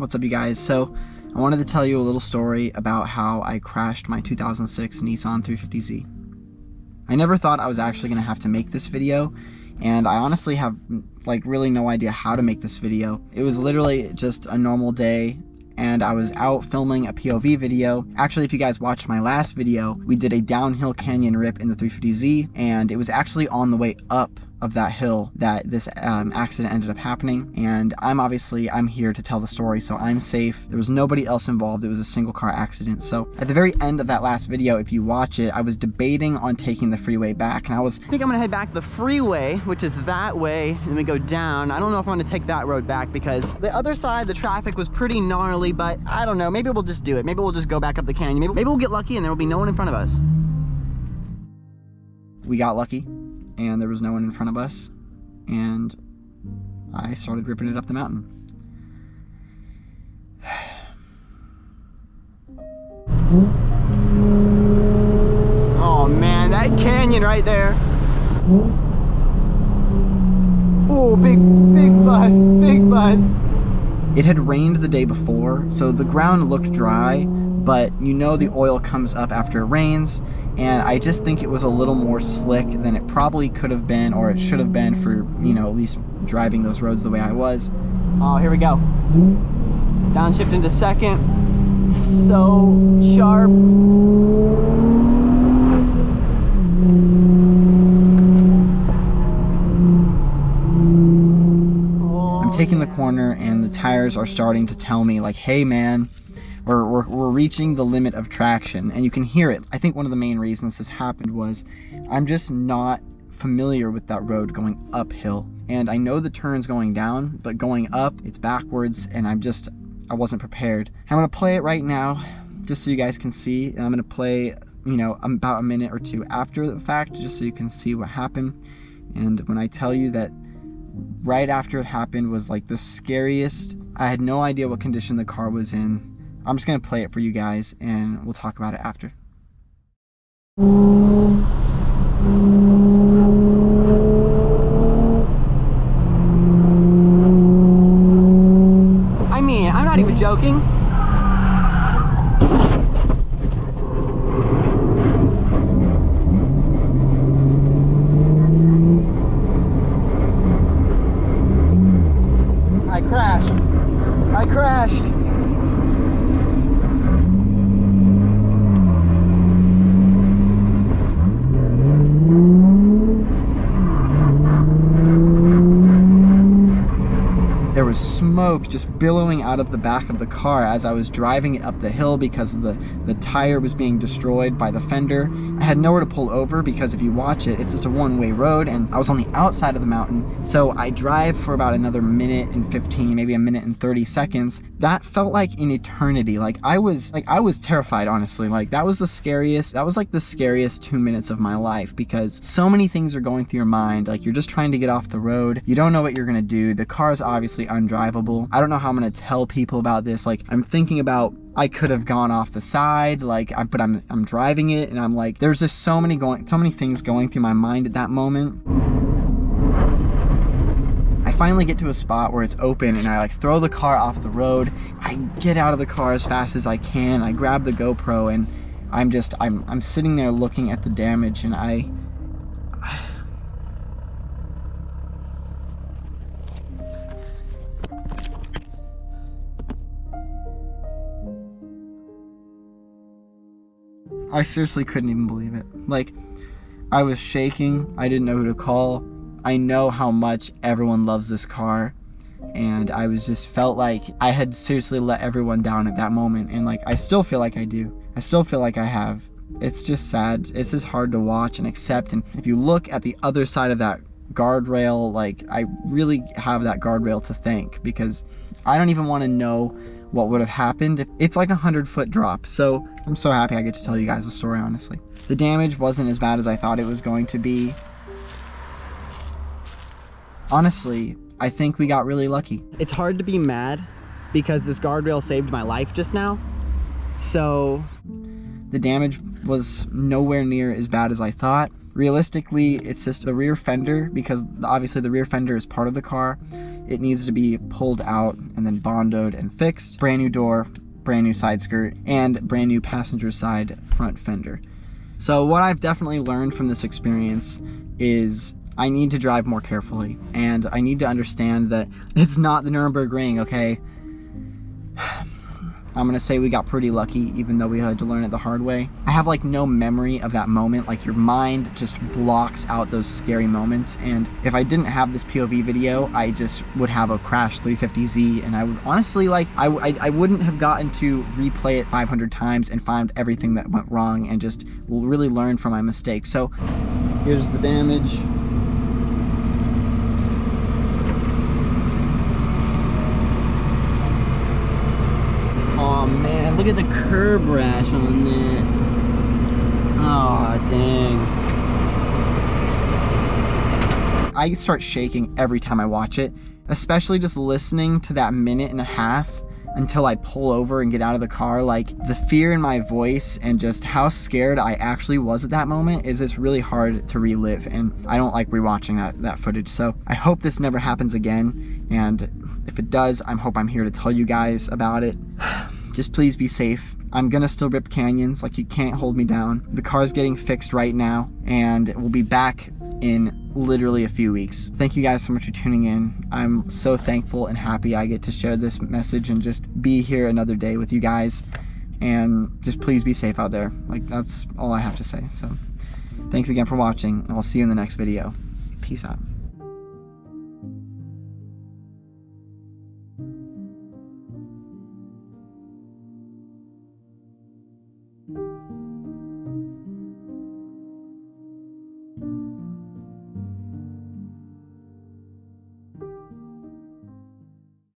What's up, you guys? So I wanted to tell you a little story about how I crashed my 2006 Nissan 350z. I never thought I was actually going to have to make this video, and I honestly have like really no idea how to make this video. It was literally just a normal day, and I was out filming a POV video. Actually, if you guys watched my last video, we did a downhill canyon rip in the 350z, and it was actually on the way up of that hill that this accident ended up happening. And I'm here to tell the story, so I'm safe. There was nobody else involved. It was a single car accident. So at the very end of that last video, if you watch it, I was debating on taking the freeway back, and I think I'm gonna head back the freeway, which is that way, and we go down. I don't know if I'm gonna take that road back because the other side, the traffic was pretty gnarly, but I don't know, maybe we'll just do it. Maybe we'll just go back up the canyon. Maybe we'll get lucky and there will be no one in front of us. We got lucky, and there was no one in front of us, and I started ripping it up the mountain. Oh man, that canyon right there. Oh, big buzz. It had rained the day before, so the ground looked dry, but you know the oil comes up after it rains, and I just think it was a little more slick than it probably could have been, or it should have been for, you know, at least driving those roads the way I was. Oh, here we go. Downshift into second. So sharp. I'm taking the corner, and the tires are starting to tell me, like, hey man, we're reaching the limit of traction, and you can hear it. I think one of the main reasons this happened was I'm just not familiar with that road going uphill, and I know the turn's going down, but going up, it's backwards, and I wasn't prepared. I'm gonna play it right now just so you guys can see, and I'm gonna play, you know, about a minute or two after the fact just so you can see what happened. And when I tell you that right after it happened was like the scariest, I had no idea what condition the car was in. I'm just gonna play it for you guys, and we'll talk about it after. I mean, I'm not even joking. I crashed. There was smoke just billowing out of the back of the car as I was driving it up the hill because the tire was being destroyed by the fender. I had nowhere to pull over because if you watch it, it's just a one-way road, and I was on the outside of the mountain. So I drive for about another minute and 15, maybe a minute and 30 seconds. That felt like an eternity. I was terrified, honestly. Like, that was like the scariest 2 minutes of my life, because so many things are going through your mind. Like, you're just trying to get off the road. You don't know what you're gonna do. The car is obviously undrivable. I don't know how I'm gonna tell people about this. Like, I'm thinking about, I could have gone off the side, but I'm driving it, and I'm like, there's just so many things going through my mind at that moment. I finally get to a spot where it's open, and I like throw the car off the road. I get out of the car as fast as I can. I grab the GoPro, and I'm sitting there looking at the damage, and I seriously couldn't even believe it. Like, I was shaking. I didn't know who to call. I know how much everyone loves this car, and I felt like I had seriously let everyone down at that moment, and like, I still feel like I do. I still feel like I have. It's just sad. It's just hard to watch and accept, and if you look at the other side of that guardrail, like, I really have that guardrail to thank, because I don't even want to know what would have happened. It's like a 100-foot drop. So I'm so happy I get to tell you guys the story, honestly. The damage wasn't as bad as I thought it was going to be. Honestly, I think we got really lucky. It's hard to be mad because this guardrail saved my life just now. So the damage was nowhere near as bad as I thought. Realistically, it's just the rear fender, because obviously the rear fender is part of the car. It needs to be pulled out and then bondoed and fixed. Brand new door, brand new side skirt, and brand new passenger side front fender. So what I've definitely learned from this experience is I need to drive more carefully, and I need to understand that it's not the Nürburgring, okay? I'm gonna say we got pretty lucky, even though we had to learn it the hard way. I have like no memory of that moment. Like, your mind just blocks out those scary moments. And if I didn't have this POV video, I just would have a crashed 350Z, and I would honestly, like, I wouldn't have gotten to replay it 500 times and find everything that went wrong and just really learn from my mistakes. So here's the damage. Oh man, look at the curb rash on that. Oh dang. I start shaking every time I watch it, especially just listening to that minute and a half until I pull over and get out of the car. Like, the fear in my voice and just how scared I actually was at that moment is just really hard to relive, and I don't like rewatching that footage. So I hope this never happens again, and if it does, I hope I'm here to tell you guys about it. Just please be safe. I'm gonna still rip canyons, like, you can't hold me down. The car's getting fixed right now, and we'll be back in literally a few weeks. Thank you guys so much for tuning in. I'm so thankful and happy I get to share this message and just be here another day with you guys. And just please be safe out there. Like, that's all I have to say. So thanks again for watching, and I'll see you in the next video. Peace out.